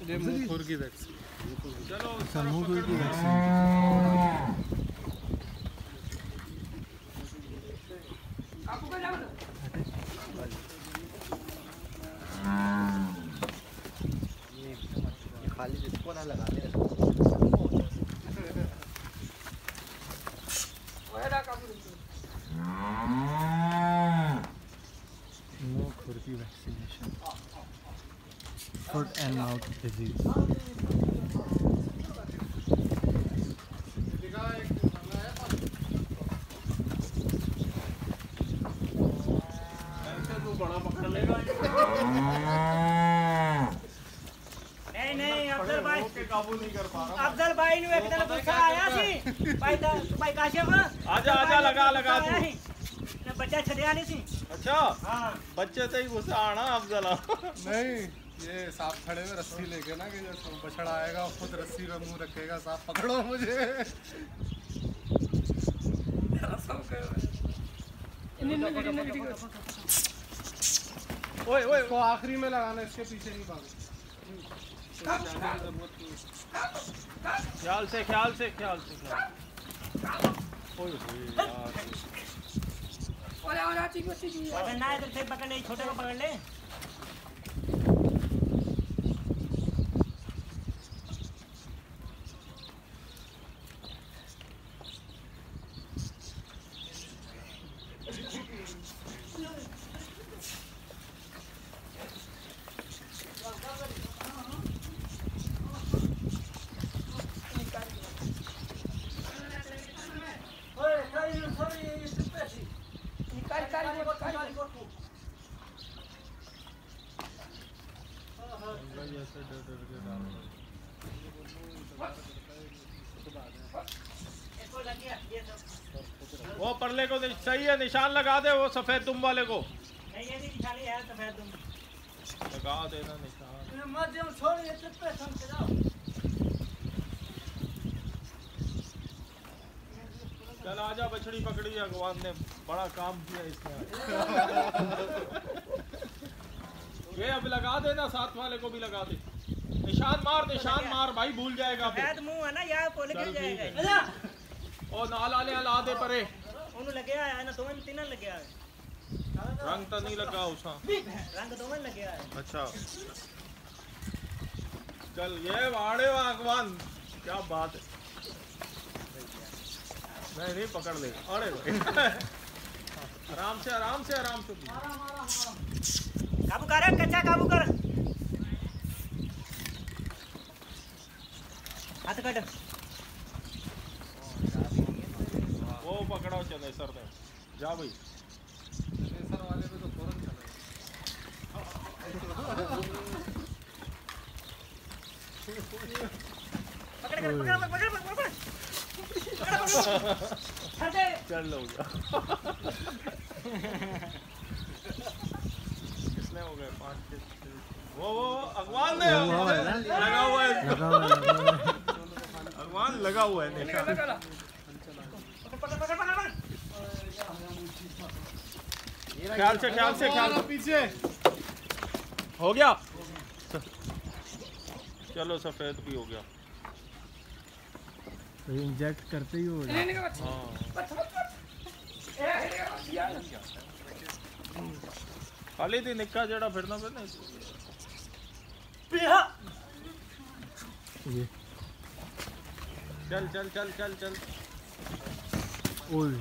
ये मुंह खुर की वैक्सीन। चलो मुंह खुर की वैक्सीन। खाली जिसको ना लगाने मुंह खुर की vaccination, foot and mouth disease. बड़ा पकड़ लेगा। नहीं अफजल भाई काबू नहीं कर पा रहा। अफजल भाई ने एक दिन गुस्सा आया सी भाई काशिफ आजा लगा तू। ने बच्चा छड़िया नहीं सी। अच्छा हां बच्चे से ही गुस्सा आना अफजल। नहीं ये सांप खड़े में रस्सी लेके ना कि जब बछड़ा आएगा खुद रस्सी में मुंह रखेगा, सांप पकड़ो मुझे। ओए इसको आखिरी में लगाना, इसके पीछे नहीं भागो। ख्याल से पकड़ना है इधर से पकड़ ले, छोटे को पकड़ ले। वो परले को सही है, निशान लगा दे वो सफेद दुम वाले को। नहीं ये भी निशानी है सफेद दुम। लगा देना निशान। मत जाओ, छोड़ ये चुप पे थम के जाओ। चल आजा, बछड़ी पकड़ी अगवान ने, बड़ा काम किया इसने। ये अब लगा देना, साथ वाले को भी लगा दे। निशान मार भाई, भूल जाएगा फिर। सफेद मुंह है ना यार, पोल गिर जाएगा। ओ नाला ले ला दे परे। ਉਹਨੂੰ ਲੱਗਿਆ ਹੈ ਨਾ, ਦੋਵੇਂ ਤਿੰਨਾਂ ਲੱਗਿਆ ਹੈ। रंग तो नहीं लगा उसका। रंग ਦੋਵੇਂ ਲੱਗਿਆ है। अच्छा चल ये वाड़े अगवान, क्या बात है। नहीं पकड़ ले, अरे आराम से काबू कर, कच्चा काबू कर। हाथ कट। वो पकड़ो चले सर ने, जा भाई। सर वाले में तो फौरन चला। पकड़ चल लो कितने हो गए? 5 6। वो अगवान ने लगा हुआ है, अगवान लगा हुआ है निशान। ख्याल से पीछे हो गया। चलो सफेद भी हो गया। तो इंजेक्ट करते ही हो जाए। खाली थी निक्का जड़ा फिरना फिरना। ये चल ओए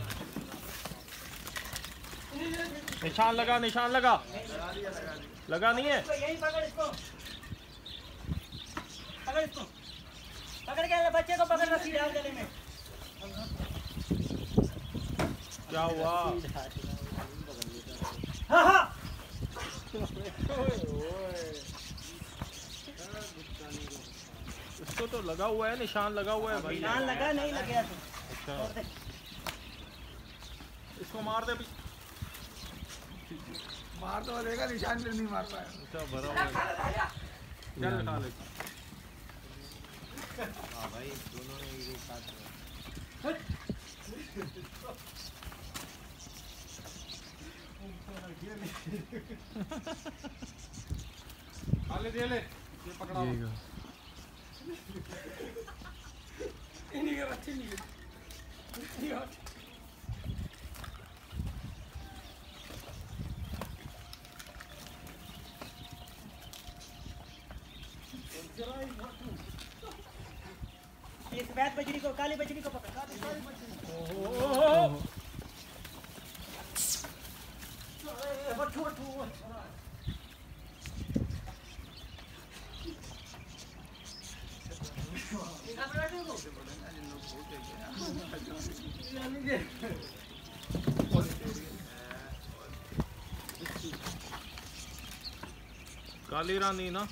निशान लगा लगा नहीं है। यही पकड़ इसको, पकड़ के बच्चे को पकड़, रस्सी डाल गले में। क्या हुआ? हाँ इसको तो लगा हुआ है, निशान लगा हुआ है भाई। निशान लगा नहीं लगा तो। अच्छा इसको मार दे भाई। मार तो देगा, निशान पे नहीं मार पाया। अच्छा भरा हुआ है। चल उठा ले। हाँ भाई दोनों ने एक साथ ले ये पकड़ा। इन्हीं के बच्चे नहीं है। ये सफेद बजरी को, काली बजरी को पकड़। काली बजरी। बट्ठू बट्ठू। काली रानी ना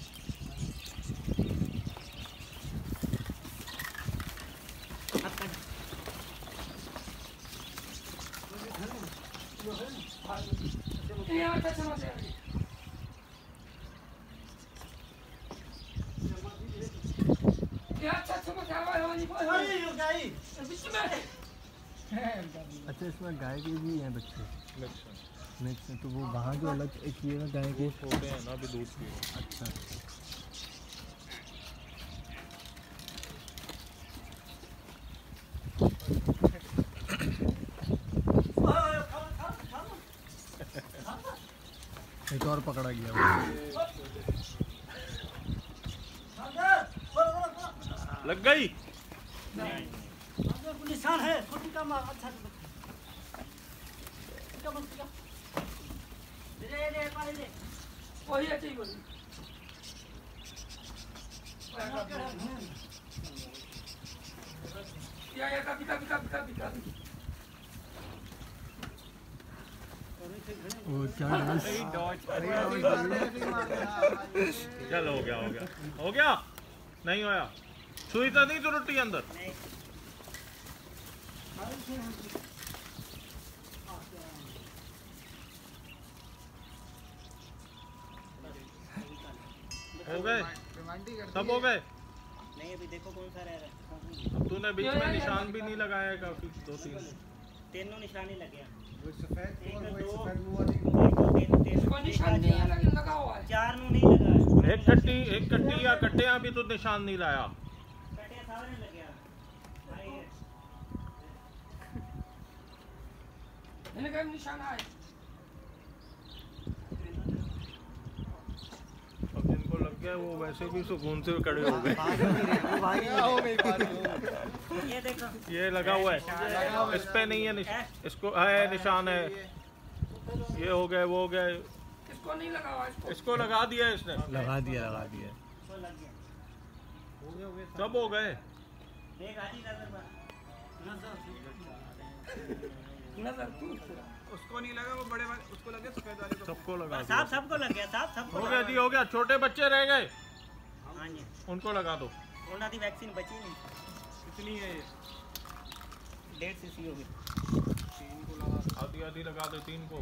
अच्छा इसमें गाय के भी हैं बच्चे मिक्स हैं, तो वो वहाँ जो अलग एक ये ना गाय के छोटे हैं ना अभी दूध के। अच्छा एक और पकड़ा गया वो। लग गई। निशान है छोटी का मार। अच्छा दे पानी दे। वही अच्छी बोली। या का वो क्या डांस चल हो गया नहीं होया। सुई तो नहीं तो रोटी अंदर। हो गए सब हो गए। नहीं अभी देखो कौन सा रह रहा है। अब तूने बीच में निशान भी नहीं लगाया है काफी 2-3। तीनों निशान ही लगे हैं। वो सफेद एक और वो दो सफेद मुंह वाली। कोई निशान नहीं है लेकिन लगा हुआ है। चार नू नहीं लगा है। एक कट्टी या कट्टे भी तो निशान नहीं लाया। कटे सारे लगे हैं भाई। इनका निशान है। अब जिनको लग गया वो वैसे भी सुकून से खड़े हो गए। हो गई बात। ये देखो ये लगा हुआ है इस पे नहीं है इसको है निशान है। ये हो गए वो हो गए। इसको नहीं लगा हुआ इसको लगा दिया इसने। लगा दिया तो लग गया। सब हो गए। देख आजी नजर पर। नजर तू उसको नहीं लगा, वो बड़े वाले उसको लगे, सफेद वाले को। सबको लगा दिया। साहब सबको लग गया। साहब सबको हो गया जी हो गया। छोटे बच्चे रह गए हाँ जी। उनको लगा दो। कोरोना की वैक्सीन बची नहीं। कितनी है ये? 1.5 cc हो गई। आधी लगा दो 3 को।